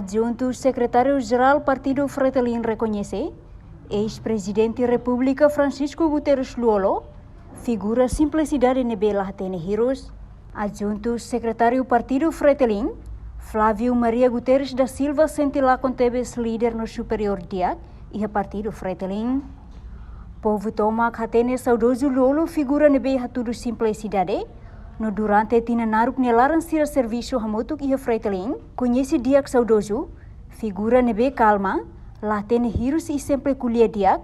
Adjunto secretário-geral Partido Fretilin reconhece ex-presidente República Francisco Guterres Luolo, figura simplicidade nebela hatene heroes. Adjunto secretário Partido Fretilin, Flávio Maria Guterres da Silva sentila contebes líder no superior diak e Partido Fretilin. Povo tomak hatene saudoso Luolo figura nebe hatudu simplicidade, no durante tina naruk nelaran sira serviço hamotuk e Fretilin, conhece diak saudoso, figura nebe calma, lá tene hirus e sempre kulia diak,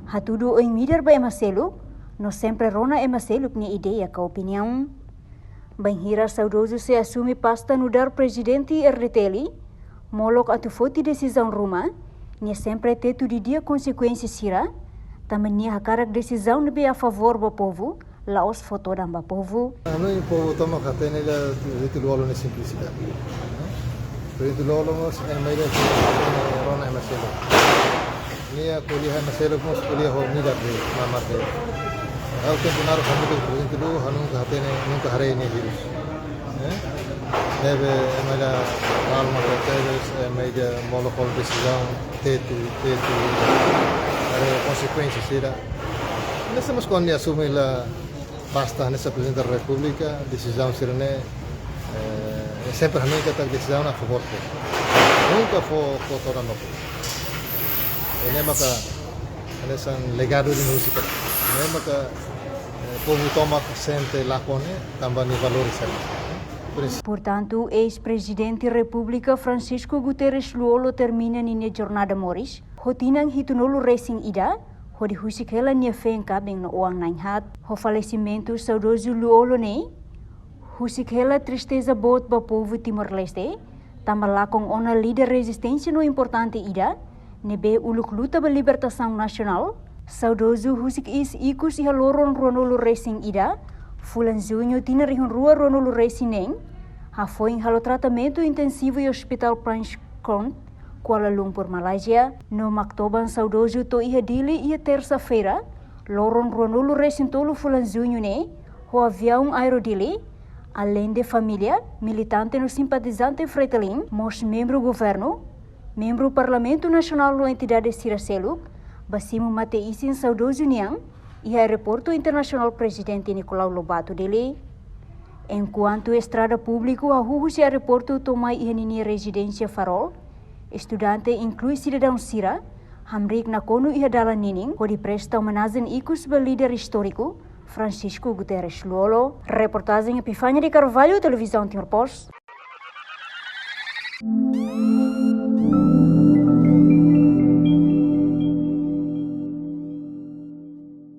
hatudu oi midar ba emaselu, no sempre rona emaselu ni ideia ka opinião. Bem hira saudoso se assume pasta no dar presidente RDTL, molok atu foti decisão ruma, nia sempre tetu di dia consequência sira, também nia hakarak decisão nebe a favor ba povo, laos foto dan ba povo. Noi povo toma katene la presidente Luolo ne simplicidade. Presidente Luolo mas meida rona emaselu. Nia kuliah emaselu mas kuliah ho mida de mamate. Ao tempo naro kamu presidente Luolo hanung katene nunca harei ne virus. Deve meida calma teves meida molokol decisão tetu are consequências será. Nessa mas quando assume la basta nessa presidente da República, decisão serene sempre a mim que a decisão a favor nunca foi toda nova. E nem maka nessa legado de música, nem maka povo toma sempre lá com também valorizar. Portanto, ex-presidente da República Francisco Guterres Luolo termina nina jornada moris, hotinang hitunolo racing ida, ho di husikela nia fenka beng no oang nainhat, ho falecimento saudoso Luolo ne, husikela tristeza bot ba povo Timor-Leste, tamalakong ona líder resistência no importante ida, nebe uluk luta ba libertação nacional, saudoso husik is ikus iha loron ronolo racing ida, fulan junho tina rihun rua ronolo racing neng, ha foi halo tratamento intensivo e hospital Prince Court, Kuala Lumpur, Malaysia, no Mactoban saudoso to iha dili ia terça-feira, loron ronolo racing tolo fulan junho ne, ho avião aerodili, além de família, militante no simpatizante Fretilin, mos membro governo, membro Parlamento Nacional no entidade Siraseluk, basimo mate isin saudoso niang, e aeroporto internacional presidente Nicolau Lobato dele. Enquanto estrada público a huhusi aeroporto tomai ihanini residência Farol, estudante inclui cidadão Sira, hamrik nakono ihadalan nining, ho presta homenagem ikus be líder histórico, Francisco Guterres Luolo. Reportagem Epifânia de Carvalho, Televisão Timor Post.